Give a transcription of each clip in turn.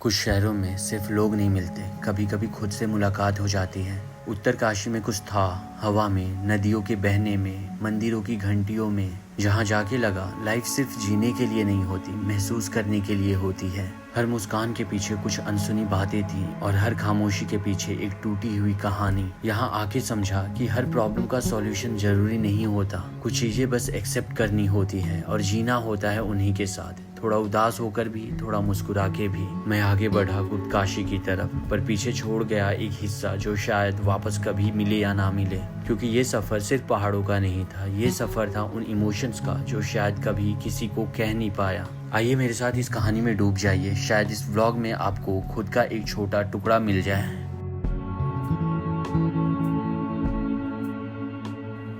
कुछ शहरों में सिर्फ लोग नहीं मिलते, कभी कभी खुद से मुलाकात हो जाती है। उत्तरकाशी में कुछ था, हवा में, नदियों के बहने में, मंदिरों की घंटियों में, जहाँ जाके लगा लाइफ सिर्फ जीने के लिए नहीं होती, महसूस करने के लिए होती है। हर मुस्कान के पीछे कुछ अनसुनी बातें थी और हर खामोशी के पीछे एक टूटी हुई कहानी। यहाँ आके समझा कि हर प्रॉब्लम का सॉल्यूशन जरूरी नहीं होता, कुछ चीजें बस एक्सेप्ट करनी होती है और जीना होता है उन्हीं के साथ, थोड़ा उदास होकर भी, थोड़ा मुस्कुरा के भी। मैं आगे बढ़ा उत्तरकाशी की तरफ, पर पीछे छोड़ गया एक हिस्सा जो शायद वापस कभी मिले या ना मिले, क्योंकि ये सफर सिर्फ पहाड़ों का नहीं था, ये सफर था उन इमोशंस का जो शायद कभी किसी को कह नहीं पाया। आइए मेरे साथ इस कहानी में डूब जाइए, शायद इस व्लॉग में आपको खुद का एक छोटा टुकड़ा मिल जाए।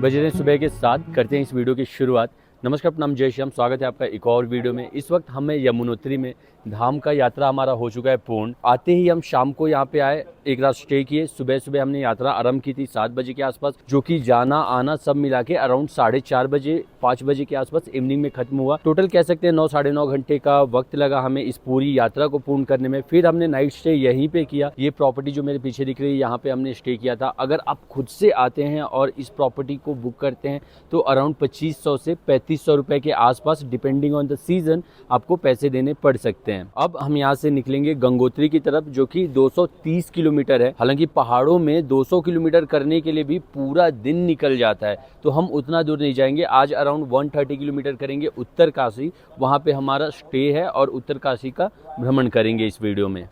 बज रहे सुबह के 7, करते हैं इस वीडियो की शुरुआत। नमस्कार, प्रणाम, जय श्री राम। स्वागत है आपका एक और वीडियो में। इस वक्त हमें यमुनोत्री में धाम का यात्रा हमारा हो चुका है पूर्ण। आते ही हम शाम को यहाँ पे आए, एक रात स्टे किए। सुबह सुबह हमने यात्रा आरंभ की थी 7 बजे के आसपास, जो कि जाना आना सब मिला के अराउंड 4:30 बजे 5 बजे के आसपास इवनिंग में खत्म हुआ। टोटल कह सकते हैं 9 साढ़े 9 घंटे का वक्त लगा हमें इस पूरी यात्रा को पूर्ण करने में। फिर हमने नाइट स्टे यहीं पे किया। ये प्रॉपर्टी जो मेरे पीछे दिख रही है, यहाँ पे हमने स्टे किया था। अगर आप खुद से आते हैं और इस प्रॉपर्टी को बुक करते हैं तो अराउंड 2500 से 3500 रुपए के आसपास, डिपेंडिंग ऑन द सीजन, आपको पैसे देने पड़ सकते हैं। अब हम यहाँ से निकलेंगे गंगोत्री की तरफ, जो कि 230 किलोमीटर है। हालांकि पहाड़ों में 200 किलोमीटर करने के लिए भी पूरा दिन निकल जाता है, तो हम उतना दूर नहीं जाएंगे। आज अराउंड 130 किलोमीटर करेंगे उत्तरकाशी, वहाँ पे हमारा स्टे है और उत्तरकाशी का भ्रमण करेंगे इस वीडियो में।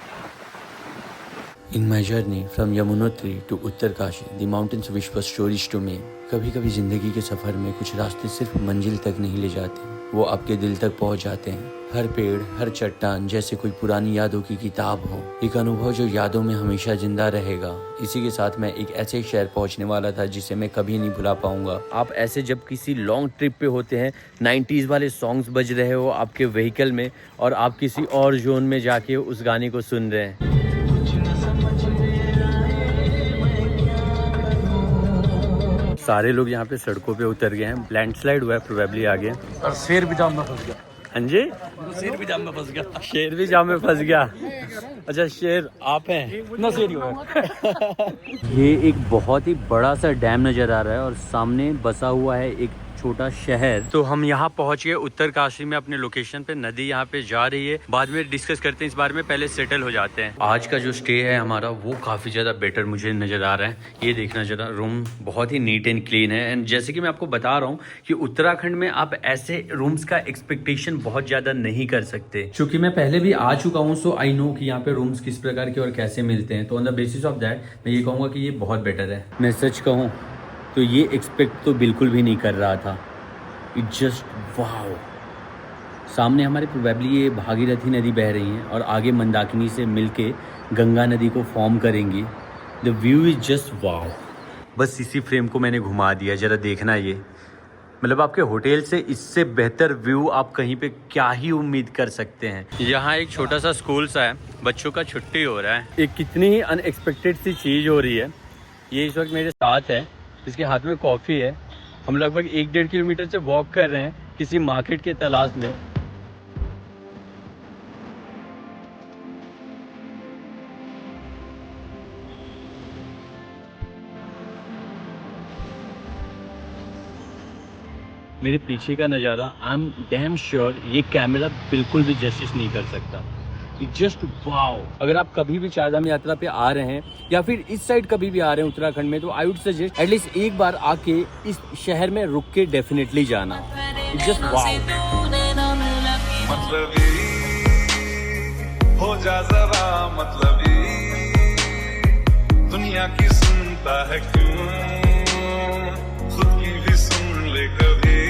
In my journey from Yamunotri to Uttarkashi, the mountains whisper stories to me. कभी कभी जिंदगी के सफर में कुछ रास्ते सिर्फ मंजिल तक नहीं ले जाते, वो आपके दिल तक पहुंच जाते हैं। हर पेड़, हर चट्टान जैसे कोई पुरानी यादों की किताब हो, एक अनुभव जो यादों में हमेशा जिंदा रहेगा। इसी के साथ मैं एक ऐसे शहर पहुंचने वाला था जिसे मैं कभी नहीं भुला पाऊंगा। आप ऐसे जब किसी लॉन्ग ट्रिप पे होते हैं, 90s वाले सॉन्ग्स बज रहे हो आपके व्हीकल में और आप किसी और जोन में जाके उस गाने को सुन रहे हैं। सारे लोग यहाँ पे सड़कों पे उतर गए हैं। लैंडस्लाइड हुआ है प्रोबेबली आगे, और शेर भी जाम में फंस गया। हाँ जी, शेर भी जाम में फंस गया। शेर भी जाम में फंस गया। अच्छा, शेर आप हैं? इतना शेर ही हुआ। ये एक बहुत ही बड़ा सा डैम नजर आ रहा है और सामने बसा हुआ है एक छोटा शहर। तो हम यहाँ पहुँच गए उत्तरकाशी में अपने लोकेशन पे। नदी यहाँ पे जा रही है, बाद में डिस्कस करते हैं इस बारे में, पहले सेटल हो जाते हैं। आज का जो स्टे है हमारा वो काफी ज्यादा बेटर मुझे नजर आ रहा है। ये देखना जरा, रूम बहुत ही नीट एंड क्लीन है। एंड जैसे कि मैं आपको बता रहा हूँ कि उत्तराखंड में आप ऐसे रूम्स का एक्सपेक्टेशन बहुत ज्यादा नहीं कर सकते, क्योंकि मैं पहले भी आ चुका हूँ। सो आई नो कि यहाँ पे रूम्स किस प्रकार के और कैसे मिलते हैं। तो on the basis of that मैं ये कहूँगा कि ये बहुत बेटर है। मैं सच कहूँ तो ये एक्सपेक्ट तो बिल्कुल भी नहीं कर रहा था। It just wow. सामने हमारे प्रोबेबली ये भागीरथी नदी बह रही है और आगे मंदाकिनी से मिलके गंगा नदी को फॉर्म करेंगी। The view is just wow. बस इसी फ्रेम को मैंने घुमा दिया, जरा देखना। ये मतलब आपके होटल से इससे बेहतर व्यू आप कहीं पे क्या ही उम्मीद कर सकते हैं। यहाँ एक छोटा सा स्कूल सा है, बच्चों का छुट्टी हो रहा है। एक कितनी ही अनएक्सपेक्टेड सी चीज़ हो रही है। ये इस वक्त मेरे साथ है, इसके हाथ में कॉफ़ी है। हम लगभग 1-1.5 किलोमीटर से वॉक कर रहे हैं किसी मार्केट के तलाश में। मेरे पीछे का नज़ारा, आई एम डैम श्योर ये कैमरा बिल्कुल भी जस्टिस नहीं कर सकता। Just wow. अगर आप कभी भी चारधाम यात्रा पे आ रहे हैं या फिर इस साइड कभी भी आ रहे हैं उत्तराखंड में, तो आई वुड सजेस्ट एटलीस्ट एक बार आके इस शहर में रुक के डेफिनेटली जाना। Just wow. मतलबी हो जा जरा, मतलबी दुनिया की सुनता है क्यों, खुद की भी सुन ले कभी।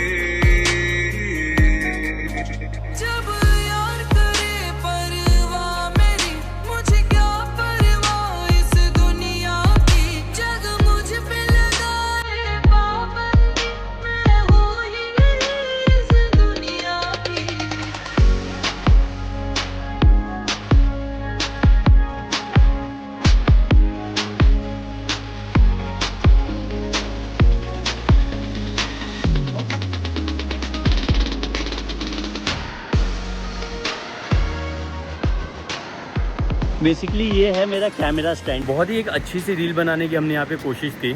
बेसिकली ये है मेरा कैमरा स्टैंड। बहुत ही एक अच्छी सी रील बनाने की हमने यहाँ पे कोशिश की।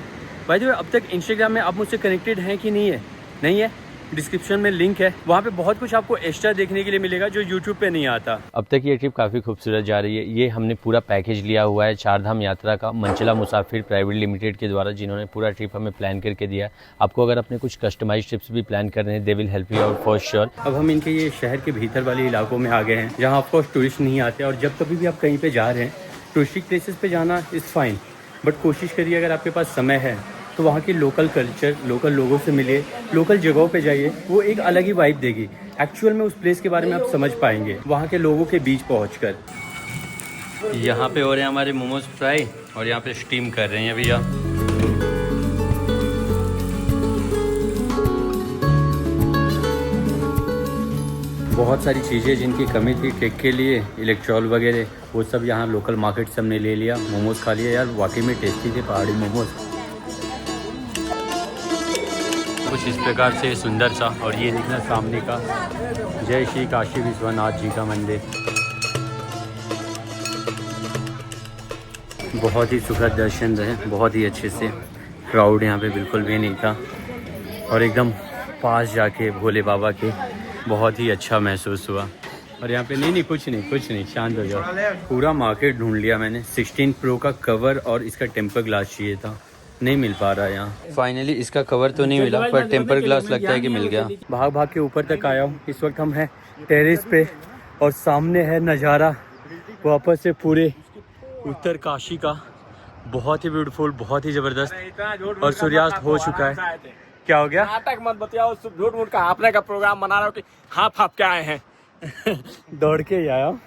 भाई जो अब तक इंस्टाग्राम में आप मुझसे कनेक्टेड हैं कि नहीं है? नहीं है? डिस्क्रिप्शन में लिंक है, वहाँ पे बहुत कुछ आपको एक्स्ट्रा देखने के लिए मिलेगा जो यूट्यूब पे नहीं आता। अब तक ये ट्रिप काफ़ी खूबसूरत जा रही है। ये हमने पूरा पैकेज लिया हुआ है चारधाम यात्रा का, मंचला मुसाफिर प्राइवेट लिमिटेड के द्वारा, जिन्होंने पूरा ट्रिप हमें प्लान करके दिया। आपको अगर अपने कुछ कस्टमाइज ट्रिप्स भी प्लान करने हैं, they will help you out for sure. अब हम इनके ये शहर के भीतर वाले इलाकों में आ गए हैं जहाँ ऑफकोर्स टूरिस्ट नहीं आते। और जब कभी भी आप कहीं पर जा रहे हैं, टूरिस्टिक प्लेसेस पर जाना इज़ फाइन, बट कोशिश करिए अगर आपके पास समय है तो वहाँ के लोकल कल्चर, लोकल लोगों से मिलिए, लोकल जगहों पे जाइए, वो एक अलग ही वाइब देगी। एक्चुअल में उस प्लेस के बारे में आप समझ पाएंगे वहाँ के लोगों के बीच पहुँचकर। यहाँ पे हो रहे हैं हमारे मोमोज फ्राई और यहाँ पे स्टीम कर रहे हैं भैया। बहुत सारी चीज़ें जिनकी कमी थी ट्रेक के लिए, इलेक्ट्रॉल वगैरह, वो सब यहाँ लोकल मार्केट से हमने ले लिया। मोमोज खा लिया यार, वाकई में टेस्टी थे पहाड़ी मोमोज। कुछ इस प्रकार से सुंदर सा। और ये देखना सामने का जय श्री काशी विश्वनाथ जी का मंदिर। बहुत ही सुखद दर्शन रहे, बहुत ही अच्छे से। क्राउड यहाँ पे बिल्कुल भी नहीं था और एकदम पास जाके भोले बाबा के बहुत ही अच्छा महसूस हुआ। और यहाँ पे नहीं कुछ नहीं, शांत हो जाओ। पूरा मार्केट ढूंढ लिया मैंने। 16 Pro का कवर और इसका टेम्पर ग्लास चाहिए था, नहीं मिल पा रहा है यहाँ। फाइनली इसका कवर तो नहीं मिला, पर टेम्पर ग्लास लगता है कि मिल गया। भाग के ऊपर तक आया हूँ। इस वक्त हम हैं टेरेस पे और सामने है नज़ारा वापस से पूरे उत्तर काशी का। बहुत ही ब्यूटीफुल, बहुत ही ज़बरदस्त। और सूर्यास्त हो चुका है। क्या हो गया? नाटक मत बताओ, झूठ मूठ का आपने का प्रोग्राम बना रहे हो कि हाफ के आए हैं। दौड़ के ही आया।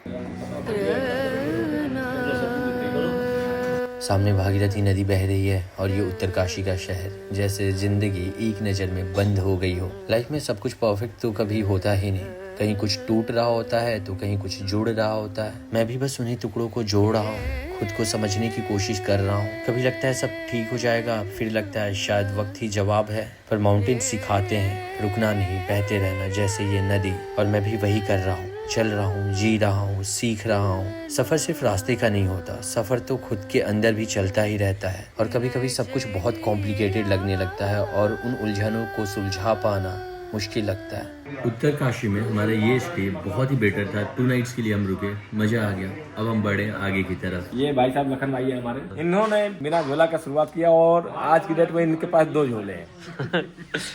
सामने भागीरथी नदी बह रही है और ये उत्तरकाशी का शहर। जैसे जिंदगी एक नज़र में बंद हो गई हो। लाइफ में सब कुछ परफेक्ट तो कभी होता ही नहीं, कहीं कुछ टूट रहा होता है तो कहीं कुछ जुड़ रहा होता है। मैं भी बस उन्हीं टुकड़ों को जोड़ रहा हूँ, खुद को समझने की कोशिश कर रहा हूँ। कभी लगता है सब ठीक हो जाएगा, फिर लगता है शायद वक्त ही जवाब है। पर माउंटेन सिखाते हैं रुकना नहीं, बहते रहना जैसे ये नदी। और मैं भी वही कर रहा हूँ, चल रहा हूँ, जी रहा हूँ, सीख रहा हूँ। सफर सिर्फ रास्ते का नहीं होता, सफर तो खुद के अंदर भी चलता ही रहता है। और कभी कभी सब कुछ बहुत कॉम्प्लिकेटेड लगने लगता है और उन उलझनों को सुलझा पाना मुश्किल लगता है। उत्तरकाशी में हमारा ये स्टे बहुत ही बेटर था। 2 नाइट्स के लिए हम रुके, मजा आ गया। अब हम बढ़े आगे की तरफ। ये भाई साहब लखन भाई है हमारे, इन्होंने बिना झोला का शुरुआत किया और आज की डेट में इनके पास 2 झोले हैं।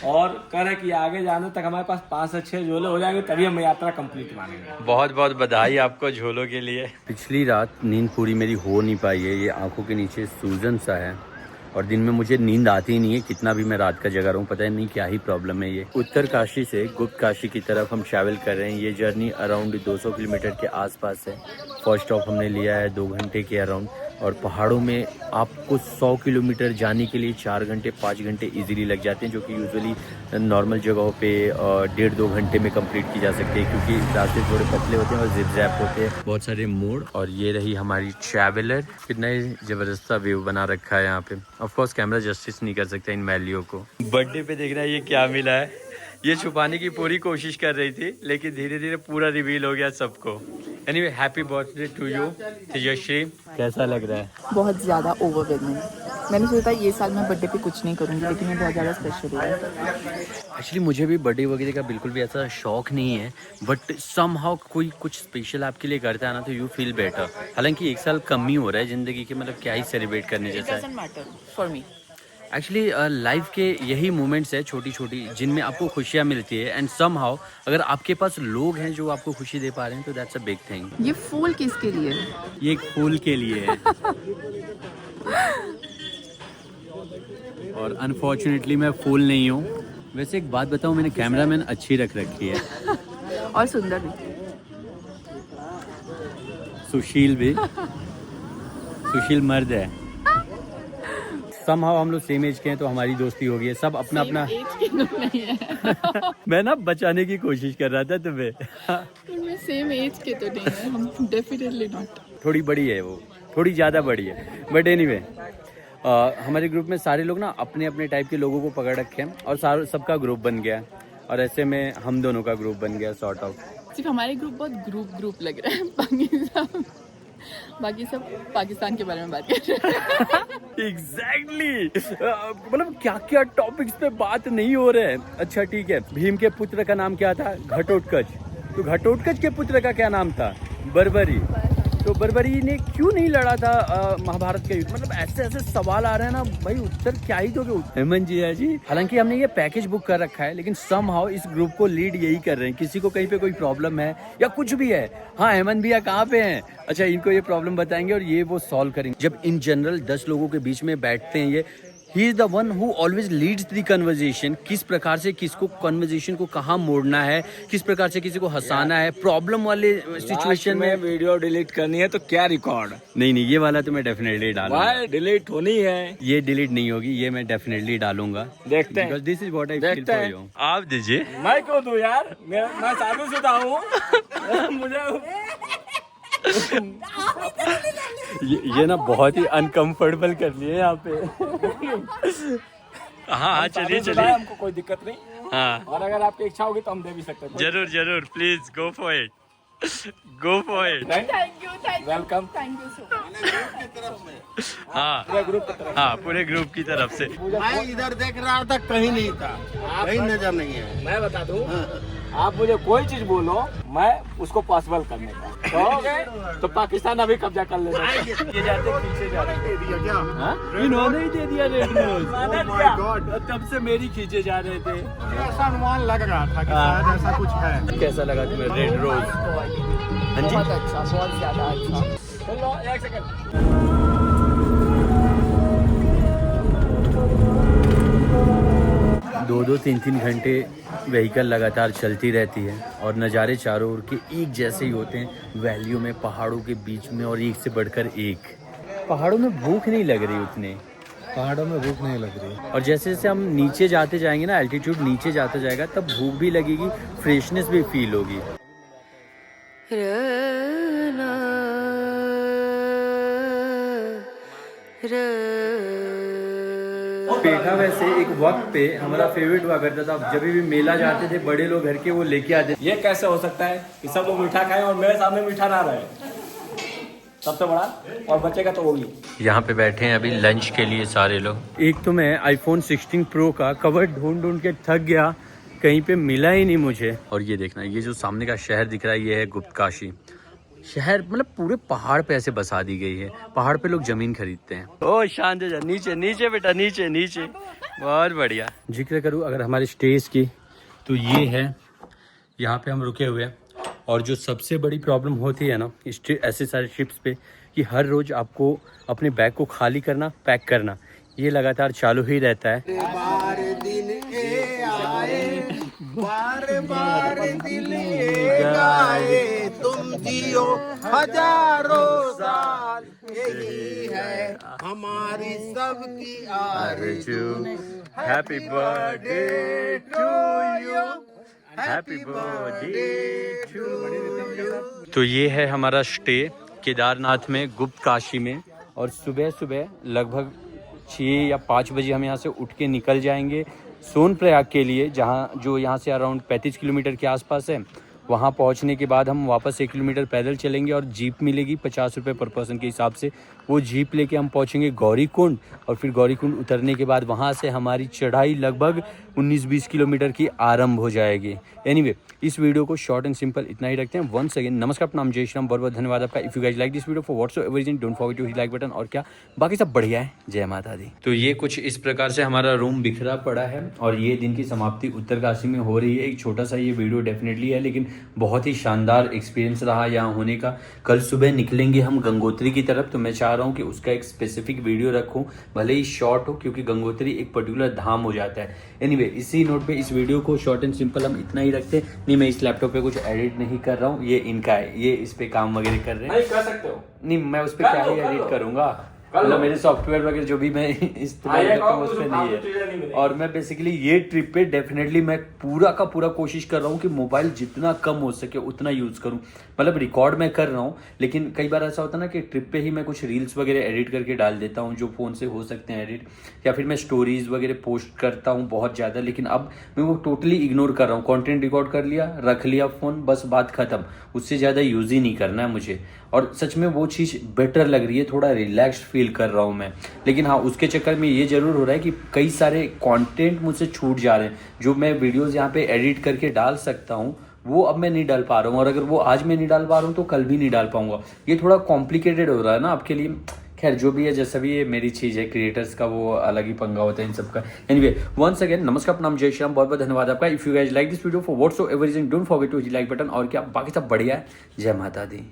और कह रहे कि आगे जाने तक हमारे पास 5 से 6 झोले हो जाएंगे, तभी हम यात्रा कंप्लीट मानेंगे। बहुत बहुत बधाई आपको झोलों के लिए। पिछली रात नींद पूरी मेरी हो नहीं पाई है। ये आंखों के नीचे सूजन सा है और दिन में मुझे नींद आती ही नहीं है, कितना भी मैं रात का जगा रहा हूँ। पता नहीं क्या ही प्रॉब्लम है ये। उत्तर काशी से गुप्त काशी की तरफ हम ट्रैवल कर रहे हैं। ये जर्नी अराउंड 200 किलोमीटर के आसपास है। फर्स्ट स्टॉप हमने लिया है 2 घंटे के अराउंड। और पहाड़ों में आपको 100 किलोमीटर जाने के लिए 4 घंटे 5 घंटे इजीली लग जाते हैं, जो कि यूजुअली नॉर्मल जगहों पे 1.5-2 घंटे में कंप्लीट की जा सकती है, क्योंकि रास्ते थोड़े पतले होते हैं और जिप जैप होते हैं। बहुत सारे मोड़। और ये रही हमारी ट्रैवलर। कितना ही ज़बरदस्त सा व्यू बना रखा है यहाँ पे। ऑफकोर्स कैमरा जस्टिस नहीं कर सकता इन वैलियों को। बर्थडे पे देखना ये क्या मिला है। ये छुपाने की पूरी कोशिश कर रही थी, लेकिन धीरे धीरे पूरा रिवील हो गया सबको। Anyway, happy birthday to you Tejashree. कैसा लग रहा है? बहुत ज़्यादा ओवरवेलमिंग। मैंने सोचा ये साल मैं बर्थडे पे कुछ नहीं करूँगी, लेकिन ये बहुत ज़्यादा स्पेशल है। एक्चुअली मुझे भी बर्थडे वगैरह का बिल्कुल भी ऐसा शौक नहीं है, बट समहाउ कोई कुछ स्पेशल आपके लिए करता है ना, तो यू फील बेटर। हालांकि 1 साल कम ही हो रहा है ज़िंदगी के, मतलब क्या ही सेलिब्रेट करने जैसा है। Doesn't matter for me. Actually life के यही मोमेंट्स है छोटी छोटी, जिनमें आपको खुशियाँ मिलती है। एंड समहाउ अगर आपके पास लोग हैं जो आपको खुशी दे पा रहे हैं, तो दैट्स अ बिग थिंग। ये फूल किसके लिए? ये एक फूल के लिए है। और अनफॉर्चुनेटली मैं फूल नहीं हूँ। वैसे एक बात बताऊँ, मैंने कैमरामैन अच्छी रख रखी है। और सुंदर भी, सुशील भी। सुशील मर्द है। समहाउ हम लोग सेम एज के हैं, तो हमारी दोस्ती हो गई है। सब अपना अपना एज के तो नहीं है। मैं ना बचाने की कोशिश कर रहा था तुम्हें। मैं सेम एज के तो नहीं है, हम डेफिनेटली नॉट। थोड़ी बड़ी है वो, थोड़ी ज़्यादा बड़ी है, बट एनीवे हमारे ग्रुप में सारे लोग ना अपने अपने टाइप के लोगों को पकड़ रखे हैं और सबका ग्रुप बन गया। और ऐसे में हम दोनों का ग्रुप बन गया सॉर्ट ऑफ। सिर्फ हमारे ग्रुप बहुत ग्रुप लग रहा है, बाकी सब बाकी सब पाकिस्तान के बारे में बात कर रहे हैं। एग्जैक्टली मतलब क्या क्या टॉपिक्स पे बात नहीं हो रहे हैं। अच्छा ठीक है, भीम के पुत्र का नाम क्या था? घटोत्कच। तो घटोत्कच के पुत्र का क्या नाम था? बर्बरी। तो बर्बरी ने क्यों नहीं लड़ा था महाभारत का युद्ध? मतलब ऐसे ऐसे सवाल आ रहे हैं ना भाई, उत्तर क्या ही दोगे हेमंत जी। हालांकि हमने ये पैकेज बुक कर रखा है, लेकिन समहाउ इस ग्रुप को लीड यही कर रहे हैं। किसी को कहीं पे कोई प्रॉब्लम है या कुछ भी है, हाँ हेमंत भैया कहाँ पे हैं? अच्छा, इनको ये प्रॉब्लम बताएंगे और ये वो सॉल्व करेंगे। जब इन जनरल 10 लोगों के बीच में बैठते हैं, ये he is the one who always leads the conversation. किस प्रकार से किसको कन्वर्जेशन को कहाँ मोड़ना है, किस प्रकार से किसी को हंसाना है, प्रॉब्लम वाले सिचुएशन में वीडियो डिलीट करनी है तो क्या रिकॉर्ड? नहीं ये वाला तो मैं डेफिनेटली डालूंगा। डिलीट होनी है, ये डिलीट नहीं होगी, ये मैं डेफिनेटली डालूंगा। देखते हैं। This is what I feel for you. आप दीजिए। मैं क्यों दूं यार, मैं शादीशुदा हूँ। मुझे ये ना बहुत ही अनकंफर्टेबल कर लिए यहाँ पे। हाँ चलिए हमको कोई दिक्कत नहीं। हाँ और अगर आपकी इच्छा होगी तो हम दे भी सकते हैं। जरूर please go for it. Thank you welcome. Thank you so much. हाँ पूरे ग्रुप की तरफ से। मैं इधर देख रहा था, कहीं नहीं था, कहीं नजर नहीं है। मैं बता दूं, आप मुझे कोई चीज बोलो, मैं उसको पॉसिबल करने का कहोगे तो पाकिस्तान अभी कब्जा कर लेगा। ये जाते खींचे जा रहे हैं। इन्होंने ही दे दिया रेड मैंने दिया। तब से मेरी खींचे जा रहे थे। ऐसा अनुमान लग रहा था कि शायद ऐसा कुछ है। कैसा लगा तुम्हें रेड रोज? हाँ जी, बहुत अच्छा, बहुत ज्यादा अच्छा। बोलो, एक सेकंड। 2-2, 3-3 घंटे व्हीकल लगातार चलती रहती है और नज़ारे चारों ओर के एक जैसे ही होते हैं। वैलियों में, पहाड़ों के बीच में, और एक से बढ़कर एक। पहाड़ों में भूख नहीं लग रही उतने, पहाड़ों में भूख नहीं लग रही। और जैसे जैसे हम नीचे जाते जाएंगे ना, एल्टीट्यूड नीचे जाता जाएगा, तब भूख भी लगेगी, फ्रेशनेस भी फील होगी। पेठा वैसे एक वक्त पे हमारा फेवरेट हुआ करता था। जब भी मेला जाते थे, बड़े लोग घर के वो लेके आते थे। ये कैसे हो सकता है कि सब लोग मीठा खाएं और मेरे सामने मीठा ना रहे? सबसे बड़ा और बच्चे का तो होगी। यहाँ पे बैठे हैं अभी लंच के लिए सारे लोग। एक तो मैं आईफोन 16 प्रो का कवर ढूंढ के थक गया, कहीं पे मिला ही नहीं मुझे। और ये देखना, ये जो सामने का शहर दिख रहा है, ये है गुप्तकाशी शहर। मतलब पूरे पहाड़ पे ऐसे बसा दी गई है। पहाड़ पे लोग जमीन खरीदते हैं। ओ शांत हो जा, नीचे बेटा, नीचे। बहुत बढ़िया। जिक्र करूँ अगर हमारे स्टेज की, तो ये है, यहाँ पे हम रुके हुए हैं। और जो सबसे बड़ी प्रॉब्लम होती है ना ऐसे सारे शिप्स पे, कि हर रोज आपको अपने बैग को खाली करना, पैक करना, ये लगातार चालू ही रहता है। बार दिन ए आए, बार दिल ए गाए, तुम जियो हजारों साल, यही है हमारी सबकी आरज़ू। Happy birthday to you, happy birthday to you. तो ये है हमारा स्टे केदारनाथ में, गुप्त काशी में। और सुबह सुबह लगभग 6 या 5 बजे हम यहाँ से उठ के निकल जाएंगे सोनप्रयाग के लिए, जो यहाँ से अराउंड 35 किलोमीटर के आसपास है। वहाँ पहुँचने के बाद हम वापस 1 किलोमीटर पैदल चलेंगे और जीप मिलेगी 50 रुपये पर पर्सन के हिसाब से। वो जीप लेके हम पहुँचेंगे गौरीकुंड, और फिर गौरीकुंड उतरने के बाद वहाँ से हमारी चढ़ाई लगभग 19-20 किलोमीटर की आरंभ हो जाएगी। एनीवे, इस वीडियो को शॉर्ट एंड सिंपल इतना ही रखते हैं। वंस अगेन नमस्कार, प्रणाम, जय श्री राम, बहुत बहुत धन्यवाद आपका। If you guys like this video for whatsoever reason, don't forget to hit like button. और क्या बाकी सब बढ़िया है, जय माता दी। तो ये कुछ इस प्रकार से हमारा रूम बिखरा पड़ा है और ये दिन की समाप्ति उत्तरकाशी में हो रही है। एक छोटा सा ये वीडियो डेफिनेटली है, लेकिन बहुत ही शानदार एक्सपीरियंस रहा यहाँ होने का। कल सुबह निकलेंगे हम गंगोत्री की तरफ, तो मैं चाह रहा हूँ कि उसका एक स्पेसिफिक वीडियो रखूँ, भले ही शॉर्ट हो, क्योंकि गंगोत्री एक पर्टिकुलर धाम हो जाता है। एनीवे, इसी नोट पे इस वीडियो को शॉर्ट एंड सिंपल हम इतना ही रखते हैं। नहीं, मैं इस लैपटॉप पे कुछ एडिट नहीं कर रहा हूँ, ये इनका है, ये इस पे काम वगैरह कर रहे हैं। नहीं कर सकते हो। नहीं, मैं उस पे क्या ही एडिट करूंगा, मतलब मेरे सॉफ्टवेयर वगैरह जो भी मैं इस्तेमाल करता हूँ उस पे नहीं है। और मैं बेसिकली ये ट्रिप पे डेफिनेटली मैं पूरा का पूरा कोशिश कर रहा हूँ कि मोबाइल जितना कम हो सके उतना यूज़ करूँ। मतलब रिकॉर्ड मैं कर रहा हूँ, लेकिन कई बार ऐसा होता है ना कि ट्रिप पे ही मैं कुछ रील्स वगैरह एडिट करके डाल देता हूँ, जो फ़ोन से हो सकते हैं एडिट, या फिर मैं स्टोरीज वगैरह पोस्ट करता हूँ बहुत ज़्यादा। लेकिन अब मैं वो टोटली इग्नोर कर रहा हूँ। कॉन्टेंट रिकॉर्ड कर लिया, रख लिया फ़ोन, बस बात ख़त्म। उससे ज़्यादा यूज़ ही नहीं करना है मुझे। और सच में वो चीज़ बेटर लग रही है, थोड़ा रिलैक्स फील कर रहा हूँ मैं। लेकिन हाँ, उसके चक्कर में ये ज़रूर हो रहा है कि कई सारे कंटेंट मुझसे छूट जा रहे हैं, जो मैं वीडियोज़ यहाँ पे एडिट करके डाल सकता हूँ वो अब मैं नहीं डाल पा रहा हूँ, और अगर वो आज मैं नहीं डाल पा रहा हूँ तो कल भी नहीं डाल पाऊंगा। ये थोड़ा कॉम्प्लिकेटेड हो रहा है ना आपके लिए। खैर जो भी है, जैसा भी ये मेरी चीज़ है, क्रिएटर्स का वो अलग ही पंगा होता है इन सब का। एनीवे, वंस अगेन नमस्कार, प्रणाम, जय श्री राम, बहुत बहुत धन्यवाद आपका। If you guys like this video for whatsoever reason, don't forget to hit like button. और क्या बाकी सब बढ़िया है। जय माता दी।